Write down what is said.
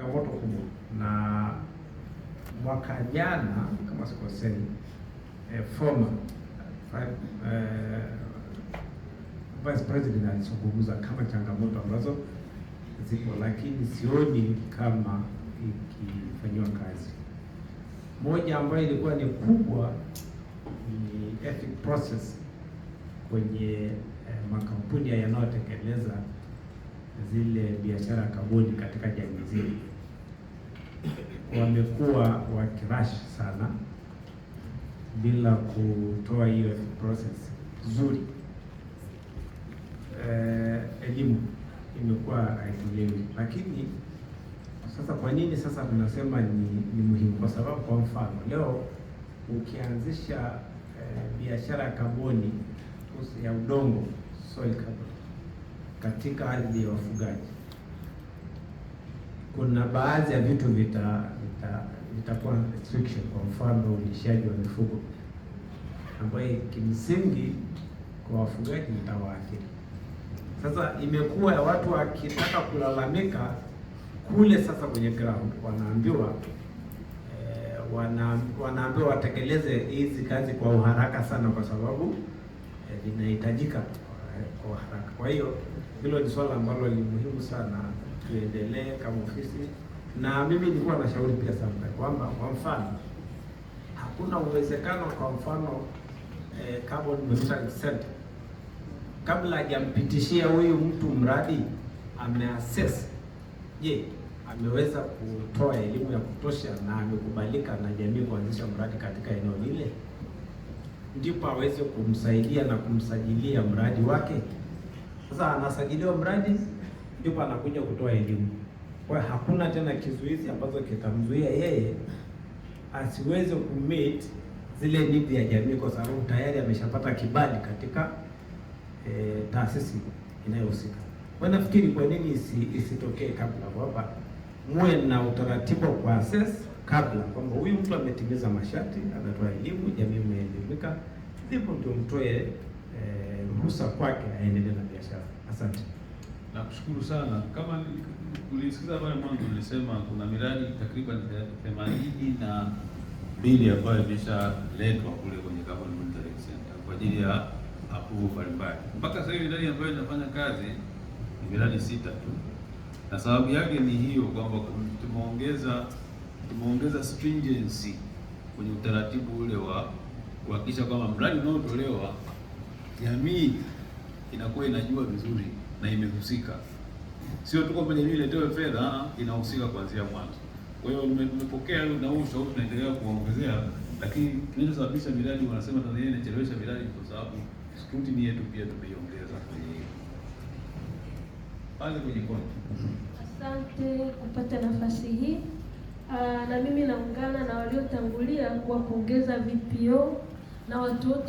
Changamoto kubwa, na mwaka jana kama sikosei, former Vice President alizungumza kama changamoto ambazo zipo, lakini sioni kama ikifanywa kazi. Moja ambayo ilikuwa ni kubwa ni ethic process kwenye makampuni yanayotekeleza zile biashara kaboni katika jamii zetu. Wamekuwa wakirash sana bila kutoa hiyo process nzuri. Elimu imekuwa haitolewi, lakini sasa kwa nini sasa tunasema ni muhimu? Kwa sababu kwa mfano leo ukianzisha biashara ya kaboni ya udongo, soil carbon, katika ardhi ya wafugaji, kuna baadhi ya vitu vitakuwa restriction. Kwa mfano ulishaji wa mifugo, ambayo kimsingi kwa wafugaji itawaathiri. Sasa imekuwa watu wakitaka kulalamika kule, sasa kwenye ground wanaambiwa watekeleze hizi kazi kwa uharaka sana, kwa sababu vinahitajika kwa haraka. Kwa hiyo hilo ni swala ambalo ni muhimu sana, tuendelee kama ofisi. Na mimi nilikuwa nashauri pia sana kwamba kwa mfano hakuna uwezekano, kwa mfano carbon monitoring center kabla hajampitishia huyu mtu mradi ameassess, je, ameweza kutoa elimu ya kutosha na amekubalika na jamii kuanzisha mradi katika eneo lile, ndipo aweze kumsaidia na kumsajilia mradi wake. Sasa anasajiliwa mradi, ndipo anakuja kutoa elimu. Kwa hiyo hakuna tena kizuizi ambazo kitamzuia yeye asiweze kumeet zile need ya jamii, kwa sababu tayari ameshapata kibali katika taasisi inayohusika. Kwa nafikiri kwa nini isitokee kabla, kwamba muwe na utaratibu kwa assess kabla, kwamba huyu mtu ametimiza masharti, anatoa elimu, jamii imeelimika, ndipo ndio mtoe ruhusa kwake aendelee na biashara. Asante. Nakushukuru sana. Kama ulisikiza pale mwanzo, nilisema kuna miradi takriban 82 ambayo imeshaletwa kule kwenye Carbon Monitoring Center kwa ajili ya approval mbalimbali. Mpaka sasa hivi miradi ambayo inafanya kazi ni miradi 6 tu, na sababu yake ni hiyo kwamba tumeongeza stringency kwenye utaratibu ule wa kuhakikisha kwamba mradi unaotolewa jamii inakuwa inajua vizuri na imehusika, sio tu kwamba jamii iletewe fedha, inahusika kuanzia mwanzo. Kwa hiyo tumepokea na huu ushauri, tunaendelea kuongezea, lakini kinachosababisha miradi, wanasema Tanzania inachelewesha miradi kwa sababu scrutiny yetu pia tumeiongeza kwenye pale kwenye kodi. Asante kupata nafasi hii. Na mimi naungana na waliotangulia kuwapongeza VPO na watu wote